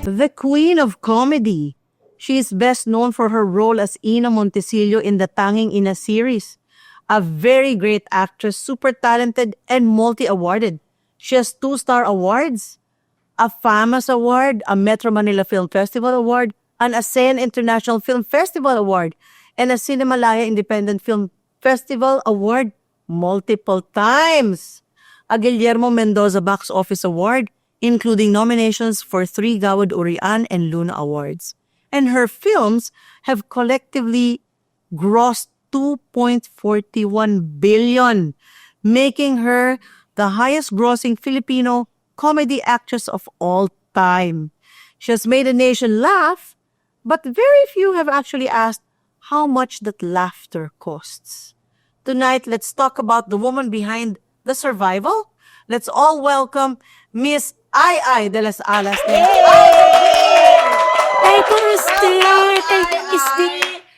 The queen of comedy. She is best known for her role as Ina Montesillo in the Tanging Ina series. A very great actress, super talented, and multi-awarded. She has 2-star awards, a FAMAS Award, a Metro Manila Film Festival Award, an ASEAN International Film Festival Award, and a Cinemalaya Independent Film Festival Award multiple times. A Guillermo Mendoza Box Office Award, including nominations for 3 Gawad Urian and Luna Awards. And her films have collectively grossed 2.41 billion, making her the highest grossing Filipino comedy actress of all time. She has made the nation laugh, but very few have actually asked how much that laughter costs. Tonight, let's talk about the woman behind the survival. Let's all welcome Miss Ai de las Alas. Ay, kumusta?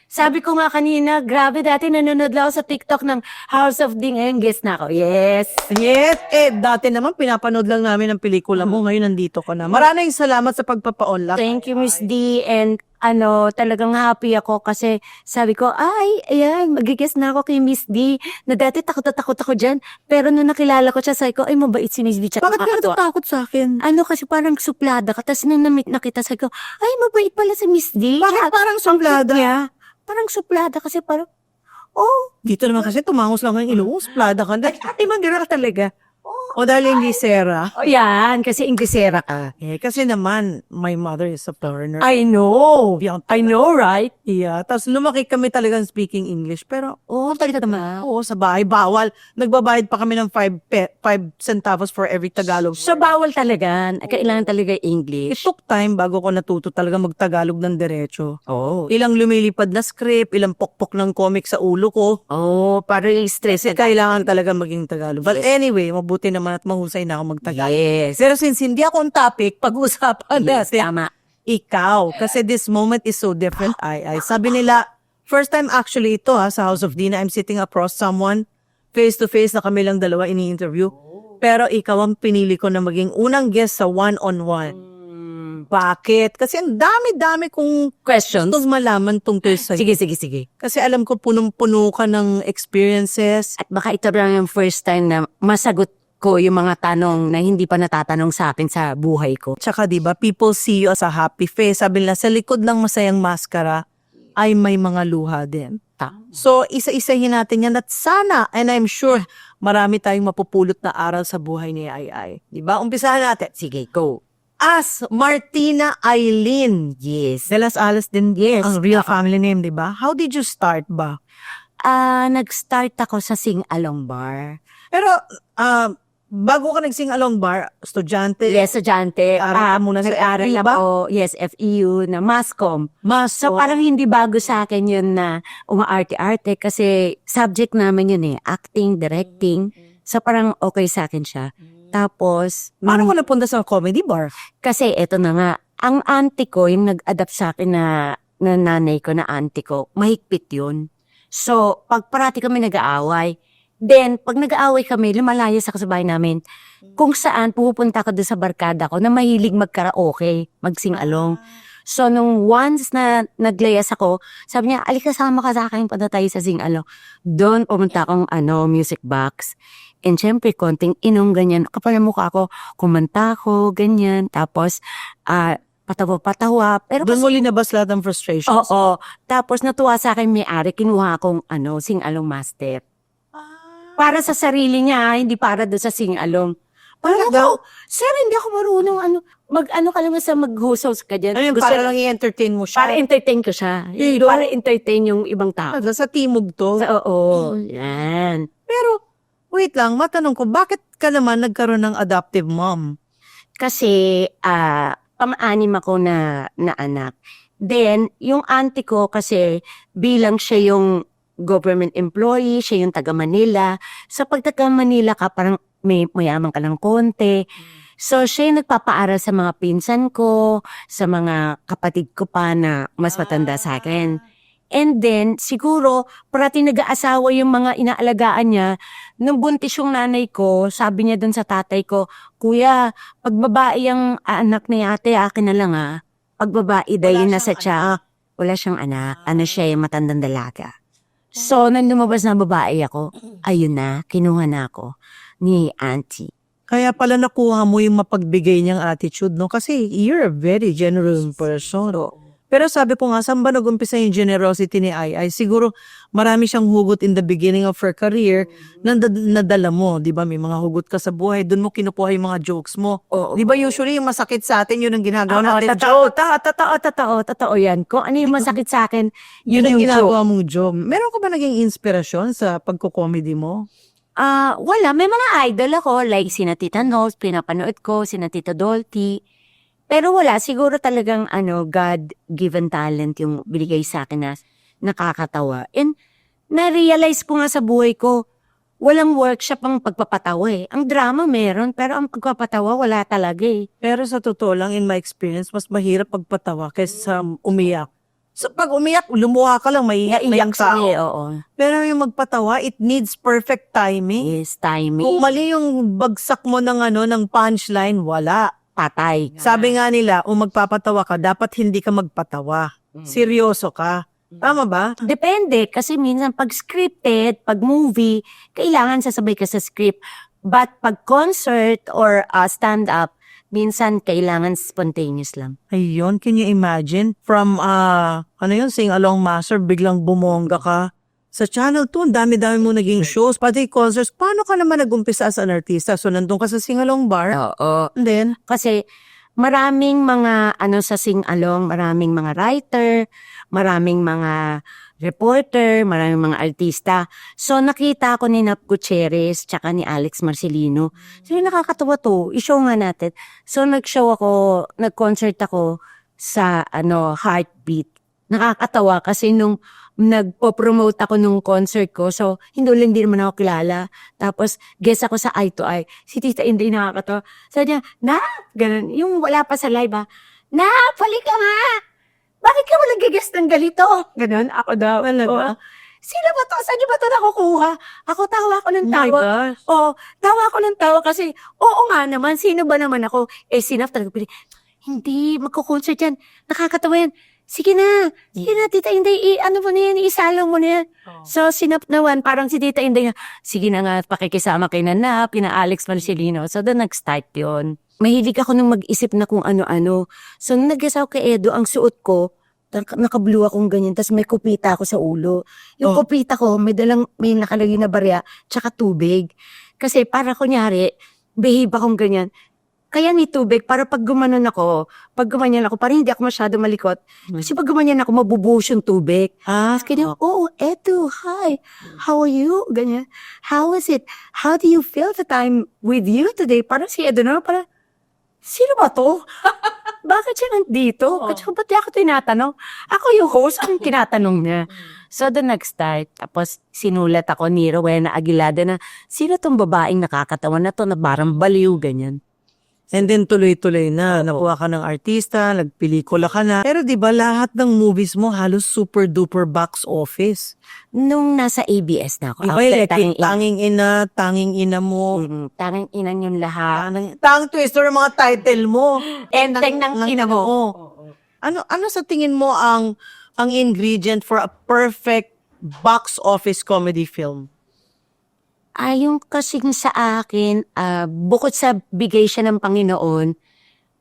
Sabi ko nga kanina, grabe dati nanonood lang ako sa TikTok ng House of D. Ngayon, guest na ako. Yes. Yes, dati naman pinapanood lang namin ang pelikula mo. Ngayon nandito ka na. Maraming salamat sa pagpapa-unlock. Thank you, Miss D. And talagang happy ako kasi sabi ko, ay, ayan, mag-guest na ako kay Miss D. Na dati takot ako dyan. Pero nung nakilala ko siya, sabi ko, ay, mabait si Miss D. Tsaka Bakit ka natatakot sa akin? Kasi parang suplada ka. Tapos nung na-meet na kita, sabi ko, ay, mabait pala si Miss D. Bakit parang suplada? Parang suplada kasi parang, oh, Dito naman kasi tumangos lang ang ilong. Suplada ka na. ate mangira ka talaga. O dahil hindi sera. O yan, kasi Inglesera ka. Kasi naman, my mother is a foreigner. I know. I know, right? Yeah. Tapos lumaki kami talagang speaking English. Pero, Talaga naman. sa bahay, bawal. Nagbabayad pa kami ng 5 centavos for every Tagalog. So, bawal talaga. Kailangan talaga It English. took time bago ko natuto talaga magtagalog ng diretso. Oh. Ilang lumilipad na script, ilang pokpok ng comic sa ulo ko. Oh, parang stress. Kasi kailangan talaga maging Tagalog. But anyway, mabuti naman at mahusay na ako magtagalog. Yes. Pero since hindi ako ang topic, pag-usapan Yes, natin. tama. Ikaw. Kasi this moment is so different. Sabi nila, first time actually ito sa House of Dina, I'm sitting across someone, face to face na kami lang dalawa ini-interview. Pero ikaw ang pinili ko na maging unang guest sa one-on-one. Bakit? Kasi ang dami-dami kong Questions? gustong malaman tungkol sa'yo. Sige. Kasi alam ko punong-puno ka ng experiences. At baka ito lang yung first time na masagot ko yung mga tanong na hindi pa natatanong sa akin sa buhay ko. Tsaka diba, people see you as a happy face. Sabi nila, sa likod ng masayang maskara ay may mga luha din. So, isa-isahin natin yan at sana, and I'm sure, marami tayong mapupulot na aral sa buhay ni Ai. Diba? Umpisahan natin. Sige, go. As Martina Aileen. Yes. De las Alas din Yes. ang real family name, diba? How did you start ba? Nag-start ako sa Sing-Along Bar. Pero, bago ka nagsing-along bar, estudyante, Yes, estudyante. Aral ka muna sa nag-aral FEU ba? ako, yes, FEU na Mascom. So, parang hindi bago sa akin yun na umaarte-arte kasi subject namin yun acting, directing. So, parang okay sa akin siya. Tapos, paano mo napunta sa comedy bar? kasi eto na nga, ang auntie ko, yung nag-adapt sa akin na nanay ko, na auntie ko, mahigpit yun. So, pag parati kami nag-aaway, then, pag nag-aaway kami, lumalayas ako sa bahay namin. Kung saan, pupunta ko doon sa barkada ko na mahilig mag-karaoke, mag-sing-along. So, nung once na naglayas ako, sabi niya, alika sama ka sa akin, punta tayo sa sing-along. Doon, pumunta akong music box. And syempre, konting inom, ganyan. Kapal na mukha ko, kumanta ko, ganyan. Tapos, patawa-patawa. Pero Doon mo linabas lahat ng frustrations? oo. Tapos, natuwa sa akin may-ari, kinuha akong sing-along master. Para sa sarili niya, hindi para doon sa sing-along. Parang Talaga? sir, hindi ako marunong mag-ano ka naman sa mag-host ka dyan. Ano yun, para lang i-entertain mo siya? Para entertain ko siya. Para entertain yung ibang tao. Sa timog to? Oo, yan. Pero, wait lang, matanong ko, bakit ka naman nagkaroon ng adoptive mom? Kasi, pama-anim ako na anak. Then, yung auntie ko kasi bilang siya yung government employee, siya yung taga Manila. Sa pagtaga Manila ka, parang may mayaman ka ng konti. So, siya yung nagpapaaral sa mga pinsan ko, sa mga kapatid ko pa na mas matanda sa akin. And then, siguro, parati nag-aasawa yung mga inaalagaan niya. Nung buntis yung nanay ko, sabi niya dun sa tatay ko, Kuya, pag babae ang anak ni ate, akin na lang Pag babae, dahil nasa tiyak. Wala siyang anak. Ano siya yung matandang dalaga. So, nang lumabas na babae ako, ayun na, kinuha na ako ni auntie. Kaya pala nakuha mo yung mapagbigay niyang attitude, no? Kasi you're a very generous person. Pero sabi ko nga, saan ba nag-umpisa yung generosity ni Ai? Siguro marami siyang hugot in the beginning of her career na nadala mo. Di ba? May mga hugot ka sa buhay. Doon mo kinukuha yung mga jokes mo. Di ba usually yung masakit sa atin, yun ang ginagawa natin. Totoo yan. Kung ano yung masakit sa akin, Yun ang yung ginagawa mong joke. Meron ka ba naging inspirasyon sa pagko-comedy mo? Wala. May mga idol ako, like sina Tita Nose, pinapanood ko, sina Tita Dolty. Pero wala, siguro talagang God-given talent yung binigay sa akin na nakakatawa. And na-realize ko nga sa buhay ko, walang workshop ang pagpapatawa Ang drama meron, pero ang pagpapatawa wala talaga Pero sa totoo lang, in my experience, mas mahirap pagpatawa kaysa umiyak. So pag umiyak, lumuha ka lang, maiiyak na yung tao. Oo. Pero yung magpatawa, it needs perfect timing. Yes, timing. Kung mali yung bagsak mo ng punchline, wala. Patay. Sabi nga nila, kung magpapatawa ka, dapat hindi ka magpatawa. Seryoso ka. Tama ba? Depende, kasi minsan pag scripted, pag movie, kailangan sasabay ka sa script. But pag concert or stand-up, minsan kailangan spontaneous lang. Ayun, can you imagine? From, sing-along master, biglang bumongga ka. Sa Channel 2, dami-dami mo naging shows, pati concerts. Paano ka naman nag-umpisa as an artista? So, nandun ka sa sing-along bar? Oo. And then, Kasi maraming mga sa sing-along, maraming mga writer, maraming mga reporter, maraming mga artista. So nakita ko ni Nap Gutierrez tsaka ni Alex Marcelino. So nakakatawa to, i-show nga natin. So nag-concert ako sa Heartbeat. Nakakatawa kasi nung nagpo-promote ako nung concert ko. So, hindi naman ako kilala. Tapos, guest ako sa Eye to Eye. Si Tita Inday nakakatawa. Sabi niya, ganun. Yung wala pa sa live pali ka nga! Bakit ka wala guest ng ganito? Ganun, ako daw. Talaga? Sino ba to? Saan niyo ba to nakukuha? Tawa ako ng tawa. gosh. Tawa ako ng tawa kasi, oo nga naman, sino ba naman ako? Sinaf talaga pili. Hindi, magko-concert yan. Nakakatawa yan. Sige na, Tita Inday, mo na yan, isalo mo na yan. So, sinap naman, parang si Tita Inday, sige na nga, pakikisama kay Nana, pina Alex Marcelino. So, doon nag-start yun. Mahilig ako nung mag-isip na kung ano-ano. So, nung nag-asaw kay Edo, ang suot ko, naka-blue akong ganyan, tapos may kupita ako sa ulo. Yung kupita ko, may nakalagay na barya, tsaka tubig. Kasi para kunyari, behave akong ganyan. Kaya may tubig, para pag gumanon ako, parang hindi ako masyado malikot. Kasi pag gumanyan ako, mabubuhos yung tubig. Kaya, Edo, hi, how are you? Ganyan. How was it? How do you feel the time with you today? Parang si Edo na, parang, sino ba to? Bakit siya nandito? At ba't ako tinatanong? Ako yung host, ang tinatanong niya. So, doon nag-start. Tapos, sinulat ako ni Rowena Aguilada na, sino tong babaeng nakakatawa na to na parang baliw, ganyan. And then tuloy-tuloy na, nakuha ka ng artista, nagpelikula ka na. Pero di ba lahat ng movies mo halos super-duper box office? Nung nasa ABS na ako. Iba tanging ina mo. Tanging ina yung lahat. Tang twister mga title mo. Enteng ng ina mo. Ano sa tingin mo ang ingredient for a perfect box office comedy film? Yung kasing sa akin, bukod sa bigay siya ng Panginoon,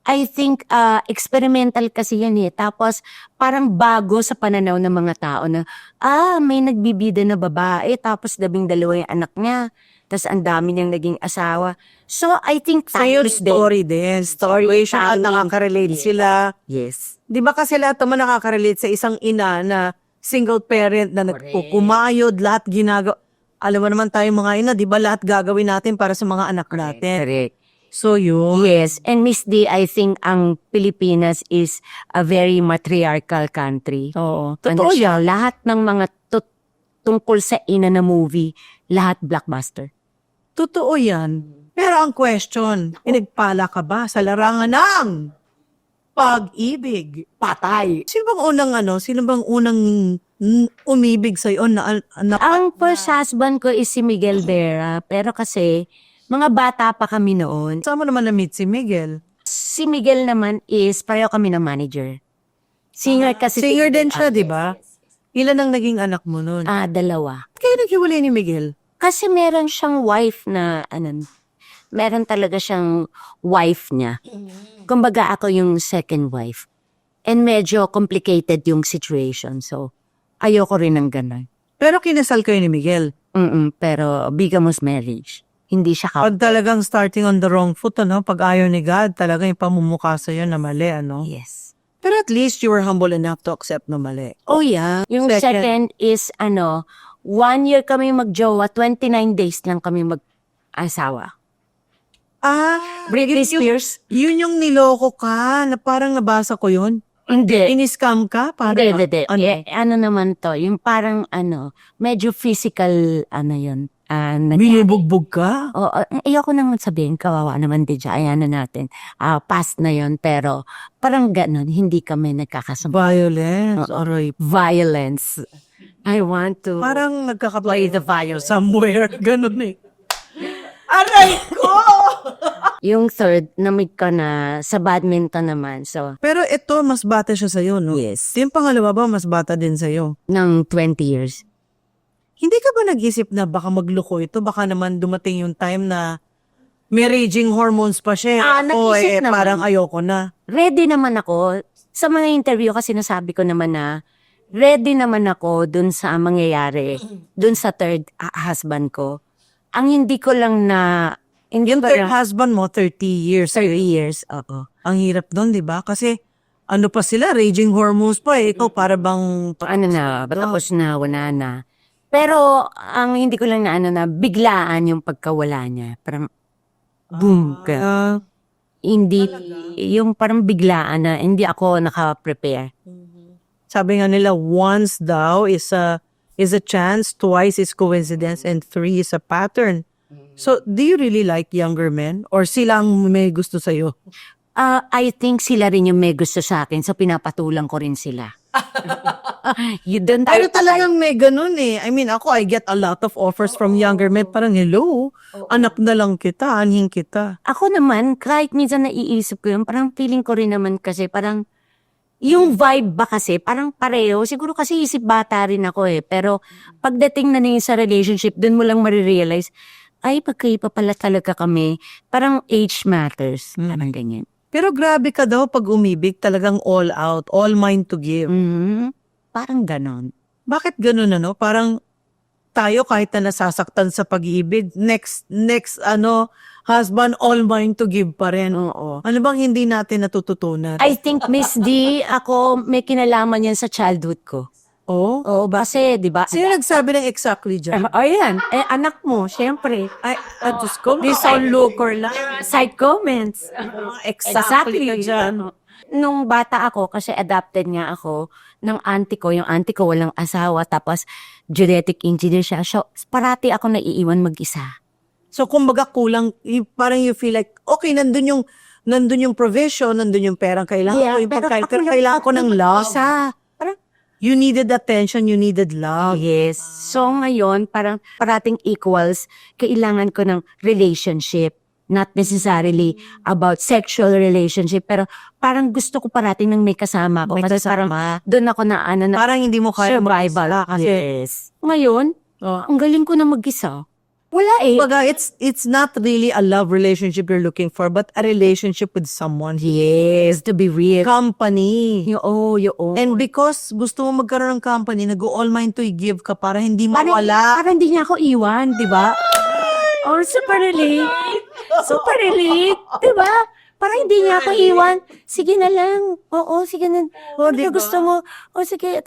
I think experimental kasi yan Tapos parang bago sa pananaw ng mga tao na, may nagbibida na babae, tapos 12 yung anak niya, tapos ang dami niyang naging asawa. So I think Sa'yo, story din. Situation at nakaka-relate sila. Yes. Di ba kasi lahat naman nakaka-relate sa isang ina na single parent na nagkukumayod, lahat ginagawa. Alam mo naman tayo mga ina, di ba lahat gagawin natin para sa mga anak natin? Correct. So yun. Yes, and Miss D, I think ang Pilipinas is a very matriarchal country. Oo. Totoo siya, lahat ng mga tungkol sa ina na movie, lahat blockbuster. Totoo yan. Pero ang question, pinagpala ka ba sa larangan ng pag-ibig? Patay. Sino bang unang umibig sa'yo? Ang first husband ko is si Miguel Vera, pero kasi mga bata pa kami noon. Saan mo naman na-meet si Miguel? Si Miguel naman is pareho kami ng manager. Singer kasi. Singer din siya, di ba? Ilan ang naging anak mo nun? Dalawa. Kaya naghiwalay ni Miguel? Kasi meron siyang wife na, meron talaga siyang wife niya. Kumbaga ako yung second wife. And medyo complicated yung situation. So, ayoko rin ng ganun. Pero kinasal kayo ni Miguel. Pero bigamous marriage. Hindi siya Pag talagang starting on the wrong foot, pag ayaw ni God, talagang yung pamumukha sa'yo na mali, Yes. Pero at least you were humble enough to accept na mali. Oh yeah. Yung second is 1 year kami magjowa, 29 days lang kami mag-asawa. Britney Spears? Yun yung niloko ka, na parang nabasa ko yun. Hindi. Iniscam ka? Hindi. Ano naman to, yung parang medyo physical, yun. Binubugbog ka? Ayoko nang sabihin, kawawa naman din siya. Ayan na natin. Past na yun, pero parang ganun, hindi kami nagkakasama. Violence. Aray. Violence. I want to Parang play the violence. somewhere. Ganun eh. Aray ko! Yung third, na-meet ko na sa badminton naman. So, Pero ito, mas bata siya sa'yo, no? yes. Yung pangalawa ba, mas bata din sa'yo? Ng 20 years. Hindi ka ba nag-isip na baka magloko ito? Baka naman dumating yung time na may raging hormones pa siya. Nag-isip naman. Parang ayoko na. Ready naman ako. Sa mga interview kasi nasabi ko naman na ready naman ako dun sa mangyayari. Dun sa third husband ko. Ang hindi ko lang na... Yung third husband mo, 30 years. 30 years, oo. Ang hirap doon, di ba? Kasi ano pa sila, raging hormones pa eh. Ikaw para bang... Tapos na, wala na. Pero, ang hindi ko lang na biglaan yung pagkawala niya. Parang, boom. Hindi, yung parang biglaan na hindi ako naka-prepare. Sabi nga nila, once daw is a chance, twice is coincidence, and 3 is a pattern. So, do you really like younger men? Or sila ang may gusto sa'yo? I think sila rin yung may gusto sa akin, so pinapatulang ko rin sila. Pero talagang may ganun eh. I mean, I get a lot of offers from younger men. Parang, hello, anak na lang kita, anhing kita. Ako naman, kahit minsan naiisip ko yun, parang feeling ko rin naman kasi parang, yung vibe ba kasi, parang pareho. Siguro kasi isip bata rin ako eh. Pero pagdating na niya sa relationship, dun mo lang marirealize, ay, pagkaiba pala talaga kami. Parang age matters. Parang ganyan. Pero grabe ka daw pag umibig, talagang all out, all mine to give. Parang ganon. Bakit ganun Parang tayo kahit na nasasaktan sa pag-ibig, next husband, all mine to give pa rin. Oo. Ano bang hindi natin natututunan? I think, Miss D, ako may kinalaman yan sa childhood ko. Oh? Oo, kasi, di ba? Sino nagsabi ng exactly dyan? Ayan, anak mo, syempre. Ay, Diyos ko, this onlooker lang. Side comments. Exactly ka dyan. Nung bata ako, kasi adopted nga ako ng auntie ko. Yung auntie ko walang asawa, tapos genetic engineer siya. So, parati ako naiiwan mag-isa. So, kumbaga kulang, parang you feel like, okay, nandun yung provision, nandun yung perang kailangan ko, yung kailangan ko ng love. You needed attention, you needed love. Yes. So ngayon, parang parating equals, kailangan ko ng relationship. Not necessarily about sexual relationship, pero parang gusto ko parating ng may kasama ko. Kasi parang doon ako na parang hindi mo kaya survival. Yes. Ngayon, ang galing ko na mag-isa. Wala eh. Baga, it's not really a love relationship you're looking for, but a relationship with someone. Yes, to be real. Company. Yung And because gusto mo magkaroon ng company, nag-all mine to give ka para hindi mawala. Parang hindi niya ako iwan, di ba? Oh, super relate. Super relate, di ba? Parang hindi niya ako iwan. Sige na lang. Oo, sige na. Diba? Gusto mo. O sige,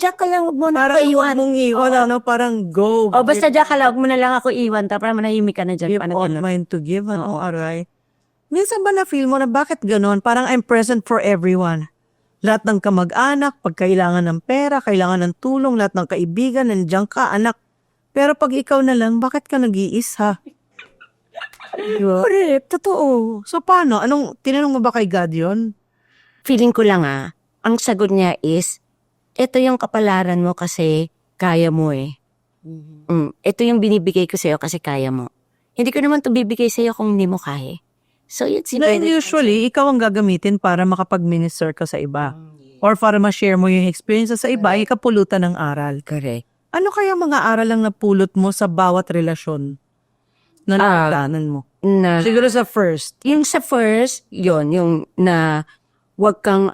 Jack ka lang, huwag mo na ako iwan. Parang iwan, parang go. Basta Jack ka lang, huwag mo na lang ako iwan. Tapos manahimik ka na dyan. Give all mine to give, aray. Minsan ba na-feel mo na bakit ganon? Parang I'm present for everyone. Lahat ng kamag-anak, pag kailangan ng pera, kailangan ng tulong, lahat ng kaibigan, nandiyan ka, anak. Pero pag ikaw na lang, bakit ka nag-iisa? Correct, totoo. So paano? Tinanong mo ba kay God yun? Feeling ko lang ang sagot niya is, ito yung kapalaran mo kasi kaya mo eh. Ito yung binibigay ko sa'yo kasi kaya mo. Hindi ko naman ito bibigay sa'yo kung hindi mo kaya. So, it's Na usually, ikaw ang gagamitin para makapag-minister ka sa iba. Or para ma-share mo yung experience sa iba, ay kapulutan ng aral. Correct. Ano kaya mga aral ang napulot mo sa bawat relasyon na nakatanan mo? Na, Siguro sa first. yung sa first, yung na wag kang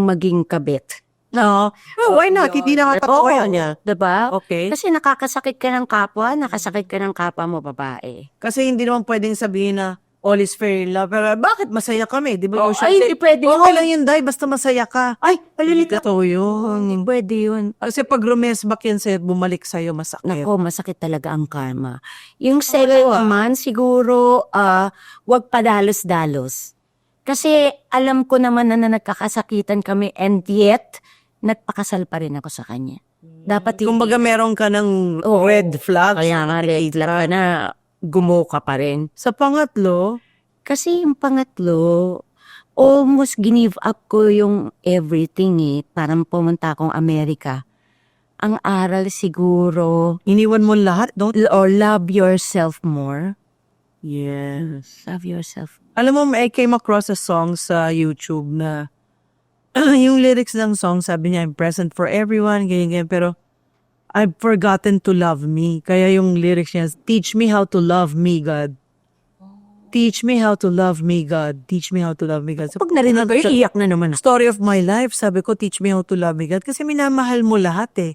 maging kabit. No. Oh, why not? Hindi nakakatawa Oo, niya. diba? Okay. Kasi nakakasakit ka ng kapwa, nakasakit ka ng kapwa mo babae. Kasi hindi naman pwedeng sabihin na all is fair in love. Pero bakit masaya kami? Di ba? Ay, hindi pwede Okay yun. lang yun, Day. Basta masaya ka. Ay, palilita. Totoo yun. Pwede yun. Kasi pag rumesbak yan sa'yo at bumalik sa'yo, masakit. Nako, masakit talaga ang karma. Yung second naman, siguro, wag padalos-dalos. Kasi alam ko naman na nagkakasakitan kami and yet, nagpakasal pa rin ako sa kanya. Dapat Kumbaga meron ka ng Oo. red flag. Kaya nga, red flag na gumo ka pa rin. Sa pangatlo, Kasi yung pangatlo, almost give up ko yung everything eh. Parang pumunta akong Amerika. Ang aral siguro, iniwan mo lahat, don't? or love yourself more. Yes. Love yourself. Alam mo, I came across a song sa YouTube na yung lyrics ng song, sabi niya, I'm present for everyone, ganyan, pero I've forgotten to love me. Kaya yung lyrics niya, teach me how to love me, God. Teach me how to love me, God. Teach me how to love me, God. So, Pag narinig ko, iiyak na naman. story of my life, sabi ko, teach me how to love me, God. Kasi minamahal mo lahat eh.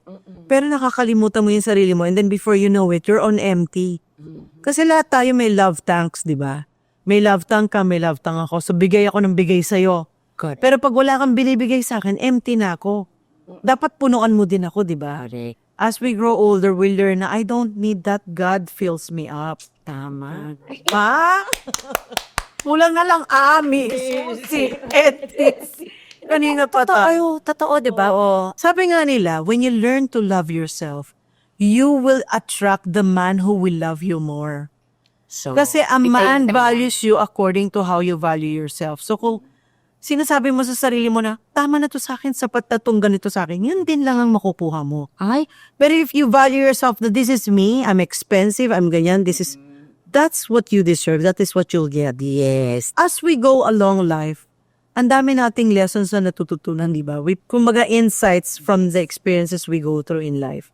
Pero nakakalimutan mo yung sarili mo and then before you know it, you're on empty. Kasi lahat tayo may love tanks, di ba? May love tank ka, may love tank ako. So bigay ako ng bigay sa'yo. Correct. Pero pag wala kang binibigay sa akin, empty na ako. Dapat punuan mo din ako, di ba? Correct. As we grow older, we learn na I don't need that. God fills me up. Tama. Ha? Kulang na lang ami, susi, ethics. Kanina pa tayo. Totoo, di ba? Oh. Sabi nga nila, when you learn to love yourself, you will attract the man who will love you more. So, Kasi a man values you according to how you value yourself. So kung sinasabi mo sa sarili mo na, tama na to sa akin, sapat na tong ganito sa akin, yun din lang ang makukuha mo. ay, But if you value yourself that this is me, I'm expensive, I'm ganyan, that's what you deserve, that is what you'll get. yes. As we go along life, ang dami nating lessons na natututunan, di ba? Kumbaga insights from the experiences we go through in life.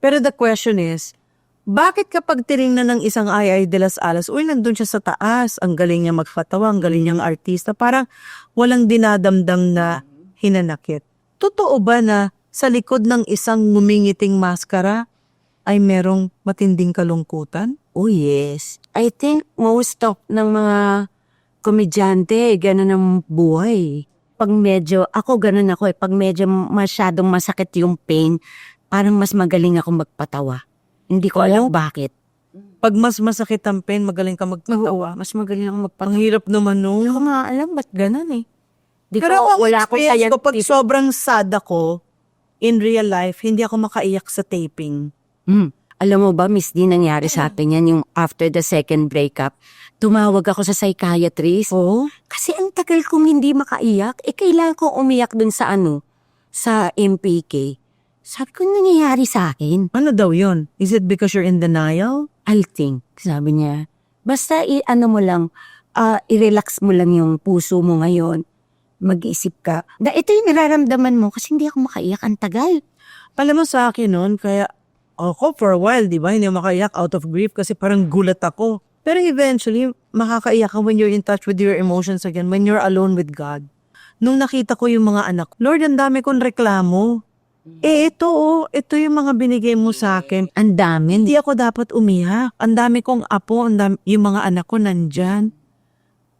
Pero the question is, bakit kapag tinignan ng isang Ay de las Alas, uy, nandun siya sa taas, ang galing niya magpatawa, ang galing niyang artista, parang walang dinadamdam na hinanakit. Totoo ba na sa likod ng isang ngumingiting maskara ay merong matinding kalungkutan? Oh, yes. I think most of ng mga komedyante, ganun ang buhay. Pag medyo, ako ganun ako eh, pag medyo masyadong masakit yung pain, parang mas magaling ako magpatawa. Hindi ko alam bakit. Pag mas masakit ang pain, magaling ka magpatawa. Mas magaling ako magpatawa. Ang hirap naman Hindi ko nun. nga alam ba't ganun eh. Di Pero ko, ang wala akong experience ko, pag scientific. sobrang sad ako, in real life, hindi ako makaiyak sa taping. Alam mo ba, Miss D, nangyari sa atin yan, yung after the second breakup, tumawag ako sa psychiatrist. Oh? Kasi ang tagal kong hindi makaiyak, kailangan kong umiyak dun sa sa MPK. Sabi ko, nangyayari sa akin. Ano daw yun? Is it because you're in denial? I'll think, sabi niya. Basta mo lang, i-relax mo lang yung puso mo ngayon. Mag-iisip ka. Ito yung nararamdaman mo kasi hindi ako makaiyak. Ang tagal. Alam mo sa akin nun, kaya ako for a while, di ba, hindi ako makaiyak out of grief kasi parang gulat ako. Pero eventually, makakaiyak ka when you're in touch with your emotions again, when you're alone with God. Nung nakita ko yung mga anak, Lord, ang dami kong reklamo. Ito yung mga binigay mo sa akin. Ang dami. Hindi ako dapat umiyak. Ang dami kong apo, yung mga anak ko nandyan.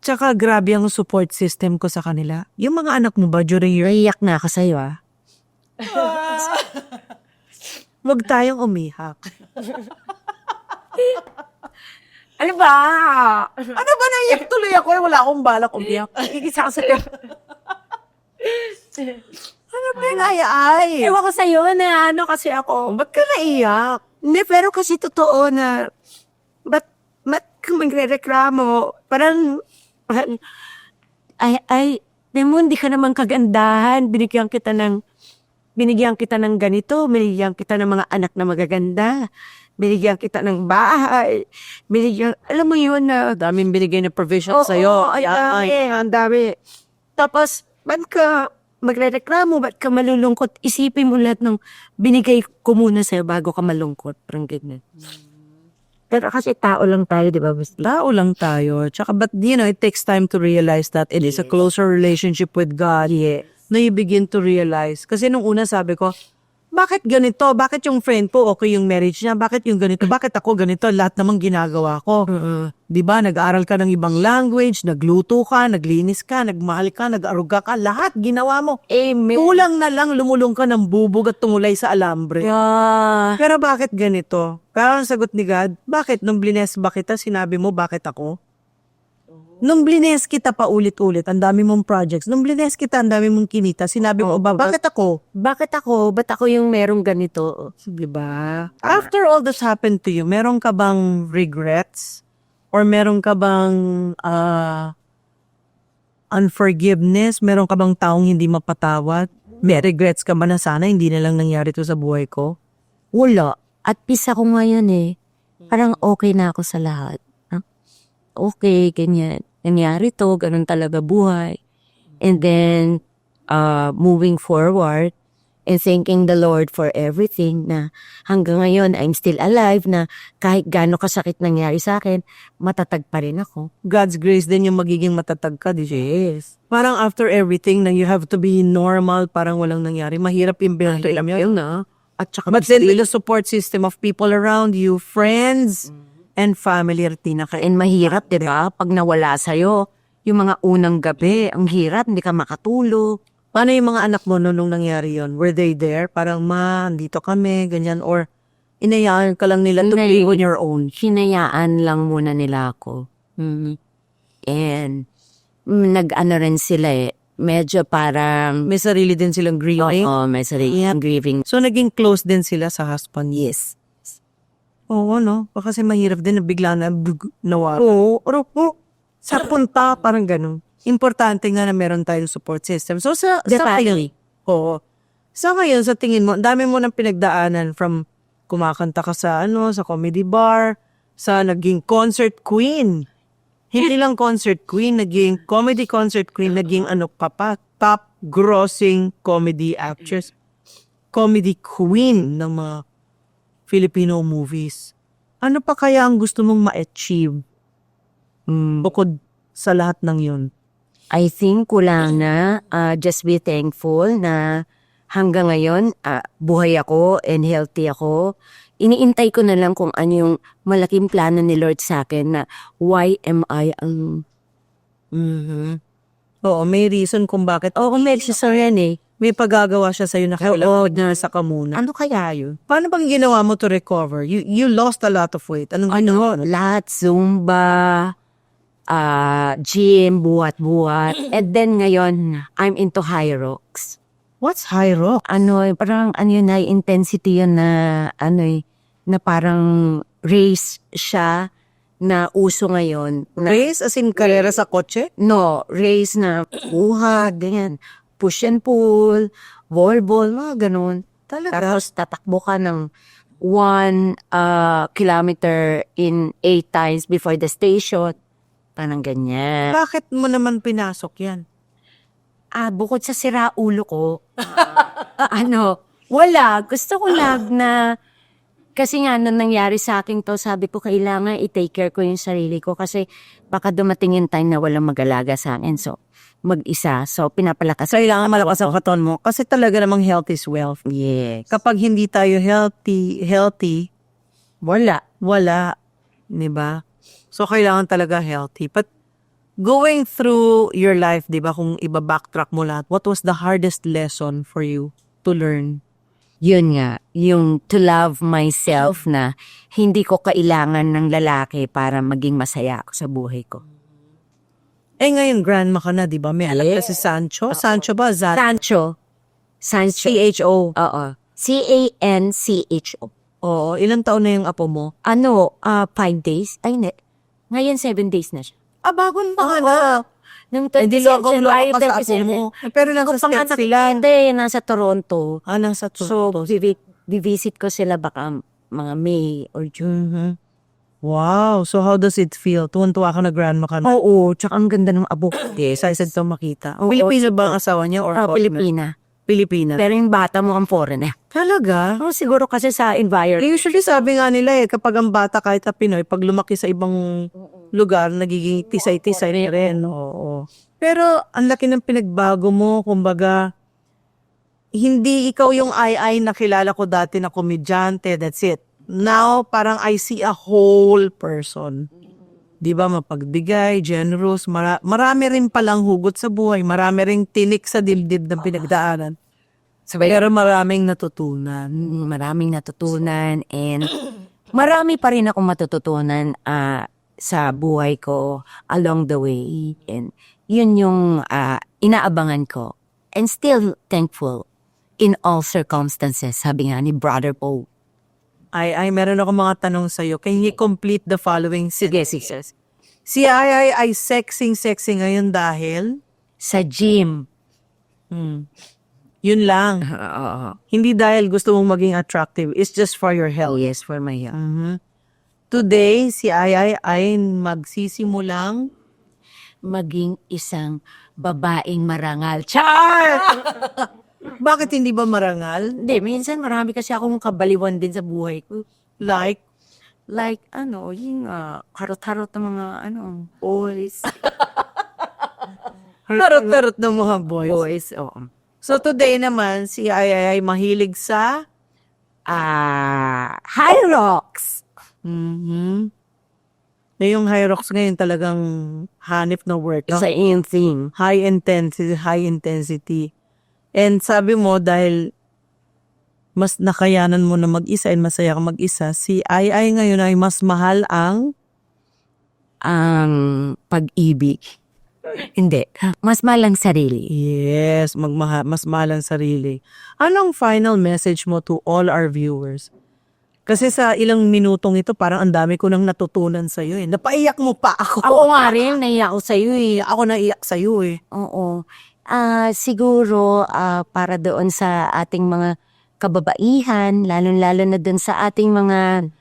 Tsaka grabe ang support system ko sa kanila. Yung mga anak mo ba during your... Naiyak na ako sa'yo, ah. Huwag tayong umiyak. Ano ba? Ano ba naiyak tuloy ako? Wala akong balak umiyak. Igisa ko sa'yo. Ano ba yung ay? Ewan ko sa'yo na kasi ako. Ba't ka naiyak? Hindi, pero kasi totoo na, ba't ka magre-reklamo? Parang, di mo, hindi ka naman kagandahan. Binigyan kita ng binigyan kita ng ganito, binigyan kita ng mga anak na magaganda, binigyan kita ng bahay, alam mo yun na, Daming binigay na provision oo, sa'yo. ay, ang dami. Tapos, ba't ka magrereklamo, ba't ka malulungkot? Isipin mo lahat ng binigay ko muna sa'yo bago ka malungkot. Parang ganyan. Pero kasi tao lang tayo, di ba, Basti? Tao lang tayo. Tsaka, but it takes time to realize that it is a closer relationship with God. Yeah. Na you begin to realize. Kasi nung una sabi ko, bakit ganito? Bakit yung friend ko okay yung marriage niya? Bakit yung ganito? Bakit ako ganito? Lahat namang ginagawa ko. Di ba? Nag-aaral ka ng ibang language, nagluto ka, naglinis ka, nagmahal ka, nag-aruga ka. Lahat ginawa mo. Amen. Kulang na lang lumulong ka ng bubog at tumulay sa alambre. Yeah. Pero bakit ganito? Pero ang sagot ni God, bakit? Nung blines ba kita, sinabi mo, bakit ako? Nung blines kita pa ulit-ulit, ang dami mong projects. Nung blines kita, ang dami mong kinita, sinabi mo, bakit ako? Bakit ako? Ba't ako yung merong ganito? Diba? After all this happened to you, meron ka bang regrets? Or meron ka bang unforgiveness? Meron ka bang taong hindi mapatawad? May regrets ka ba na sana hindi na lang nangyari to sa buhay ko? Wala. At peace ako ngayon eh. Parang okay na ako sa lahat. Okay, ganyan. Nangyari to, ganun talaga buhay. And then, moving forward, and thanking the Lord for everything na hanggang ngayon, I'm still alive na kahit gaano kasakit nangyari sa akin, matatag pa rin ako. God's grace din yung magiging matatag ka, di ba? Yes. Parang after everything na you have to be normal, parang walang nangyari. Mahirap yung binatuin mo. Yun na. At saka, But then the support system of people around you, friends, and family, Tina, and mahirap, di ba? Pag nawala sa'yo, yung mga unang gabi, ang hirap, hindi ka makatulog. paano yung mga anak mo nung nangyari yon? Were they there? Parang, ma, andito kami, ganyan. Or, inayaan ka lang nila to be on your own? Hinayaan lang muna nila ako. And, nag-ano rin sila eh. Medyo parang, May sarili din silang grieving. may sarili grieving. So, naging close din sila sa husband. Yes. Oo, no? Kasi mahirap din na bigla na nawala. Oo, sa punta, parang ganun. Importante nga na meron tayong support system. So, sa ngayon, oo. Sa ngayon, sa tingin mo, ang dami mo nang pinagdaanan from kumakanta ka sa, sa comedy bar, sa naging concert queen. Hindi lang concert queen, naging comedy concert queen, naging top grossing comedy actress. Comedy queen ng mga Filipino movies. Ano pa kaya ang gusto mong ma-achieve? Bukod sa lahat ng yun. I think kulang na just be thankful na hanggang ngayon buhay ako and healthy ako. Iniintay ko na lang kung ano yung malaking plano ni Lord sa akin na why am I ang... Oo, may reason kung bakit. Oo, may siya yan eh. May paggagawa siya sa'yo na kailangan nasa ka muna. Ano kaya yun? Paano bang ginawa mo to recover? You lost a lot of weight. Anong Lahat, Zumba, gym, buhat-buhat. And then ngayon, I'm into high rocks. What's high rock? Parang yun na, intensity yun na, na parang race siya na uso ngayon. Race as in karera sa kotse? No, race na buhat, ganyan. Push and pull, volleyball, mga ganun. Tapos tatakbo ka ng 1 kilometer in 8 times before the station. Parang ganyan. Bakit mo naman pinasok yan? Bukod sa sira ulo ko, wala. Gusto ko lang na, kasi nga nung nangyari sa akin to, sabi ko kailangan i-take care ko yung sarili ko kasi baka dumating yung time na walang mag-alaga sa akin. So, mag-isa. So, pinapalakas. So, kailangan malakas ang katon mo kasi talaga namang health is wealth. Yes. Kapag hindi tayo healthy, wala. Diba? So, kailangan talaga healthy. But, going through your life, diba, kung iba-backtrack mo lahat, what was the hardest lesson for you to learn? Yun nga, yung to love myself na hindi ko kailangan ng lalaki para maging masaya ako sa buhay ko. Ngayon, grandma ka na, di ba? May anak ka si Sancho. Sancho ba? Sancho. C-H-O. Oo. C-A-N-C-H-O. Oo. Ilang taon na yung apo mo? 5 days? Ay, ngayon 7 days na siya. Bagong baka na. Nung Hindi loko July ka sa apo 27. mo. Pero nasa States sila. Hindi, nasa Toronto. Nasa So, Toronto. visit ko sila baka mga May or June. Mhm. Wow. So how does it feel? Tuwan-tuwa ka na grandma ka na. Oo, tsaka ang ganda ng abo. Excited ka makita. Oo, Pilipino ba ang asawa niya or foreigner? Pilipina. Pilipina. Pero yung bata mo ang foreigner. Talaga? Oh, siguro kasi sa environment. Usually sabi nga nila kapag ang bata kahit na Pinoy, pag lumaki sa ibang lugar, nagiging tisay-tisay na rin. Oo. Pero ang laki ng pinagbago mo, kumbaga, hindi ikaw yung ay na kilala ko dati na komedyante, that's it. Now, parang I see a whole person. Di ba, mapagbigay, generous, marami rin palang hugot sa buhay, marami rin tinik sa dibdib ng pinagdaanan. Pero maraming natutunan. Maraming natutunan and marami pa rin akong matututunan sa buhay ko along the way. And yun yung inaabangan ko. And still thankful in all circumstances, sabi nga ni Brother Paul. Ay, meron ako mga tanong sa'yo. Can you complete the following Sige, sentences? Si ay sexy ngayon dahil? Sa gym. Yun lang. Oo. Hindi dahil gusto mong maging attractive. It's just for your Oh, health. yes, for my health. Today, si ay magsisimulang Maging isang babaeng marangal. Char! bakit hindi ba marangal? Hindi, minsan marami kasi akong kabaliwan din sa buhay ko. Like, Yung harot-harot ng mga, boys. tarot-tarot ng mga boys. Boys, oo. So today naman, si ay mahilig sa High rocks. na yung high rocks ngayon talagang hanip na work. Sa in thing. High intensity. And sabi mo, dahil mas nakayanan mo na mag-isa and masaya ka mag-isa, si ay ngayon ay mas mahal ang Ang pag-ibig. Hindi. Mas malang sarili. yes, mas mahal ang sarili. Anong final message mo to all our viewers? Kasi sa ilang minutong ito, parang ang dami ko nang natutunan sa'yo eh. Napaiyak mo pa ako. Ako nga rin, naiyak ko sa'yo eh. Ako naiyak sa'yo eh. Oo. Siguro, para doon sa ating mga kababaihan, lalo-lalo na doon sa ating mga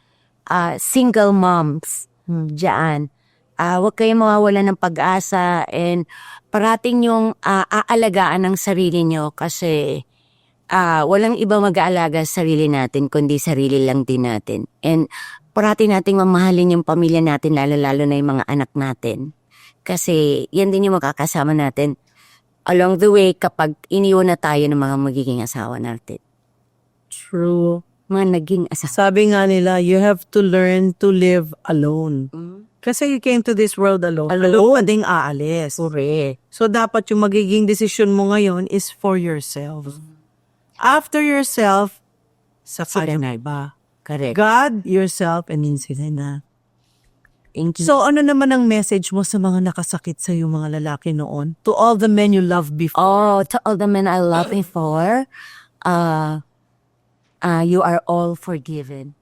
single moms dyan. Huwag kayong mawawala ng pag-asa and parating yung aalagaan ng sarili nyo kasi walang iba mag-aalaga sa sarili natin kundi sarili lang din natin. And parati nating mamahalin yung pamilya natin lalo-lalo na yung mga anak natin. Kasi yan din yung makakasama natin along the way kapag iniwan na tayo ng mga magiging asawa natin. True. Mga naging asawa. Sabi nga nila, you have to learn to live alone. Kasi you came to this world alone. Alone ka ding aalis. Correct. So dapat yung magiging decision mo ngayon is for yourself. After yourself, sa kanya ba? Correct. God, yourself, and then sila na. Thank you. So ano naman ang message mo sa mga nakasakit sa yung mga lalaki noon? To all the men you loved before. To all the men I love before, you are all forgiven.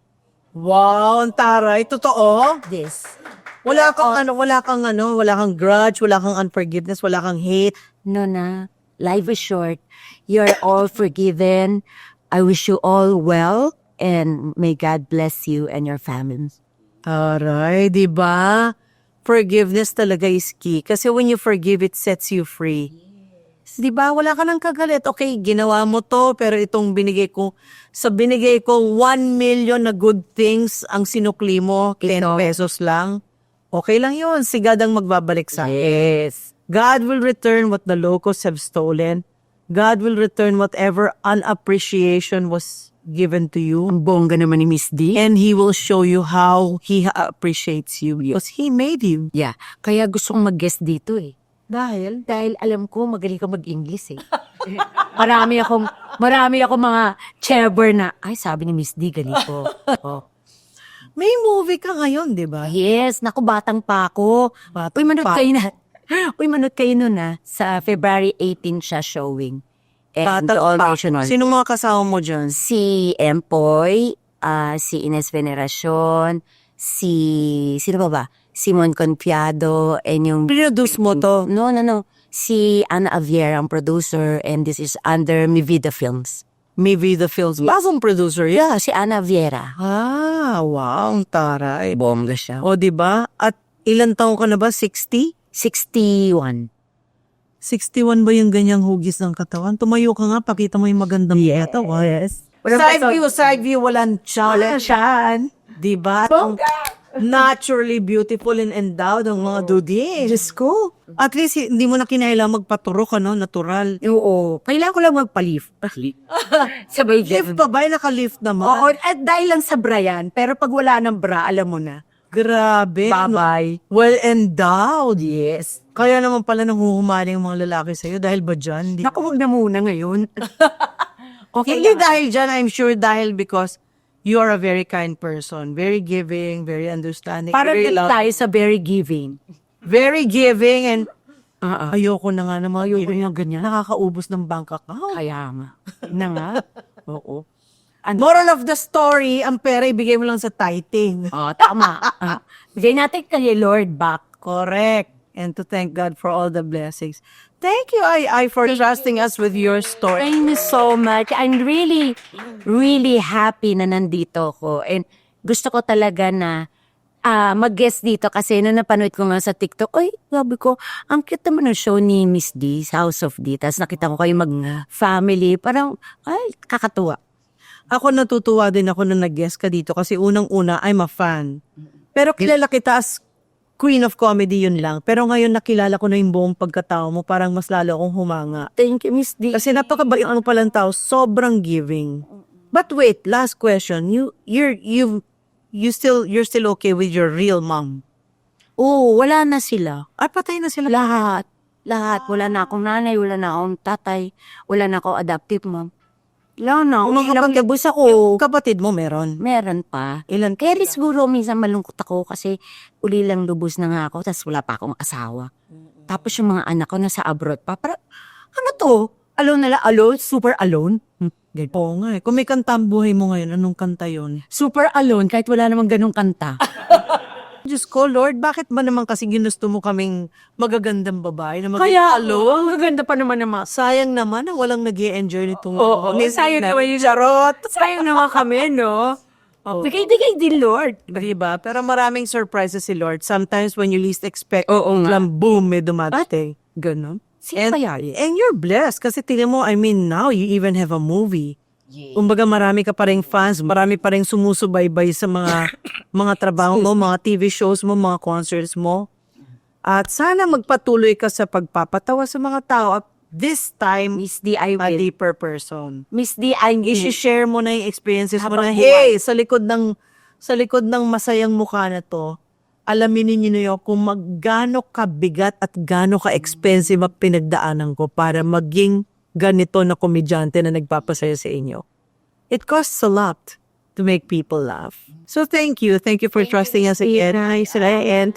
Wow, ang taray. Totoo? This. Wala kang grudge, wala kang unforgiveness, wala kang hate. No na. Life is short. You're all forgiven. I wish you all well and may God bless you and your families. Taray, di ba? Forgiveness talaga is key. Kasi when you forgive, it sets you free. Di ba? Wala ka nang kagalit. Okay, ginawa mo to, pero itong binigay ko 1 million na good things ang sinukli mo, 10 pesos lang. Okay lang yun. Sigadang magbabalik sa akin. Yes. God will return what the locusts have stolen. God will return whatever unappreciation was given to you. Ang bongga naman ni Miss D. And He will show you how He appreciates you. Because He made you. Yeah. Kaya gusto kong mag-guest dito eh. Dahil? Dahil alam ko magaling ka mag-English eh. marami akong mga chairber na, ay sabi ni Miss D, galing ko. Oh. May movie ka ngayon, di ba? Yes, naku, batang pa ako. Uy, manood kayo nun na. Sa February 18 siya showing. And all national. Sino mga kasama mo dyan? Si Empoy, si Ines Veneracion, sino ba ba? Simon Confiado, and yung... Produce mo to. No. Si Ana Aviera ang producer, and this is under Mi Vida Films. Maybe the Films. Bagong producer yan. Yeah, si Ana Aviera. Wow, ang taray. Bongga siya. O, diba? At ilan taong ka na ba? 60? 61. 61 ba yung ganyang hugis ng katawan? Tumayo ka nga, pakita mo yung magandang katawan. Yes. Side view, walang tiyan. Diba? Ang naturally beautiful and endowed ang mga dudi. Diyos ko. At least, hindi mo na kinailangan magpaturok, natural. Oo. Kailangan ko lang magpa-lift. Sabay Lift pa ba? Naka-lift naman. Oo, at dahil lang sa bra yan, pero pag wala ng bra, alam mo na. Grabe. Bye-bye. Well endowed. Yes. Kaya naman pala nanghuhumali ang mga lalaki sa'yo dahil ba dyan? Hindi, Naku, wag na muna ngayon. Okay hindi lang. dahil dyan, I'm sure dahil because you are a very kind person. Very giving, very understanding. Para very din love- tayo sa very giving. Very giving and Oo. ayoko na nga ng mga yung ganyan. Nakakaubos ng bank account. Kaya nga. Na nga. Oo. Moral of the story, ang pera ibigay mo lang sa tithing. Oh, tama. Bigay natin kay Lord back. Correct. And to thank God for all the blessings. Thank you, I for trusting us with your story. Thank you so much. I'm really, really happy na nandito ko. And gusto ko talaga na mag-guest dito kasi nung napanood ko nga sa TikTok, ay, sabi ko, ang cute naman ng show ni Miss D, House of D. Tapos nakita ko kayo mag-family. Parang, ay, kakatuwa. Ako natutuwa din ako nung nag-guest ka dito kasi unang-una, I'm a fan. Pero kilala kita as Queen of Comedy, yun lang. Pero ngayon nakilala ko na yung buong pagkatao mo, parang mas lalo akong humanga. Thank you, Miss D. Kasi napakabait mo palang tao, sobrang giving. But wait, last question. You're still okay with your real mom? Oo, wala na sila. Ay, patay na sila. Lahat. Wala na akong nanay, wala na akong tatay, wala na akong adoptive mom. Wala na. Ilang labos ako. Kapatid mo meron? Meron pa. Ilan? Kaya rin siguro minsan malungkot ako kasi uli lang lubos na nga ako tapos wala pa akong asawa. Tapos yung mga anak ko nasa abroad pa. Parang, ano to? Alone na lang? Alone? Super alone? Oo nga eh. Kung may kanta ang buhay mo ngayon, anong kanta yun? Super alone kahit wala namang ganong kanta. Diyos ko, Lord, bakit ba naman kasi ginusto mo kaming magagandang babae na Kaya, alone? maganda pa naman naman. Sayang naman na walang nag-i-enjoy nitong... Oo, sayang naman yung charot. sayang naman kami, no? Oh. Bigay din, Lord. Diba? Pero maraming surprises si Lord. Sometimes when you least expect, Oo nga. lang boom, may dumadating. Ganon. Sino kaya yun? And you're blessed kasi tingnan mo, I mean, now you even have a movie. Kumbaga marami ka pa ring fans, marami pa ring sumusubaybay sa mga trabaho mo, mga TV shows mo, mga concerts mo. At sana magpatuloy ka sa pagpapatawa sa mga tao at this time, Miss D, I a will. deeper person. Miss D, I will. I-share mo na yung experiences mo Habang na, buhay. hey, sa likod ng masayang mukha na to, alamin niyo kung maggaano kabigat at gaano ka-expensive ang pinagdaanan ko para maging ganito na komedyante na nagpapasaya sa inyo. It costs a lot to make people laugh. So thank you. Thank you for trusting us again. And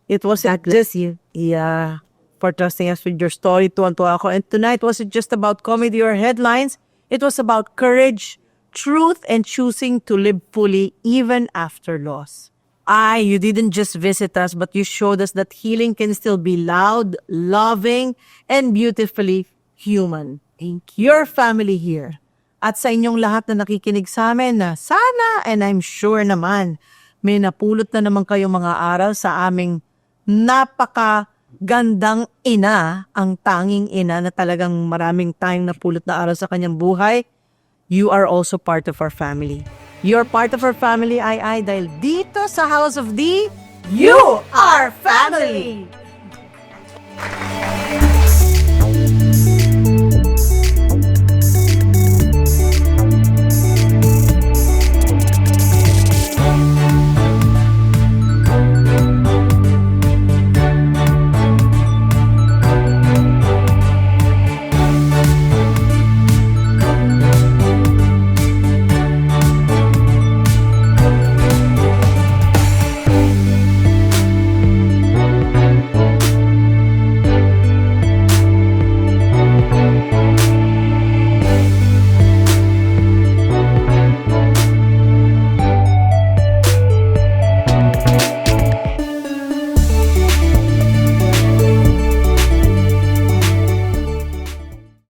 it was just you. Yeah. For trusting us with your story. Tuwan-tuwa ako. And tonight wasn't just about comedy or headlines. It was about courage, truth, and choosing to live fully even after loss. You didn't just visit us, but you showed us that healing can still be loud, loving, and beautifully human. Thank you. Your family here. At sa inyong lahat na nakikinig sa amin na sana, and I'm sure naman, may napulot na naman kayong mga aral sa aming napakagandang ina, ang tanging ina na talagang maraming tayong napulot na aral sa kanyang buhay. You are also part of our family. You're part of our family, ay, dahil dito sa House of D, you are family!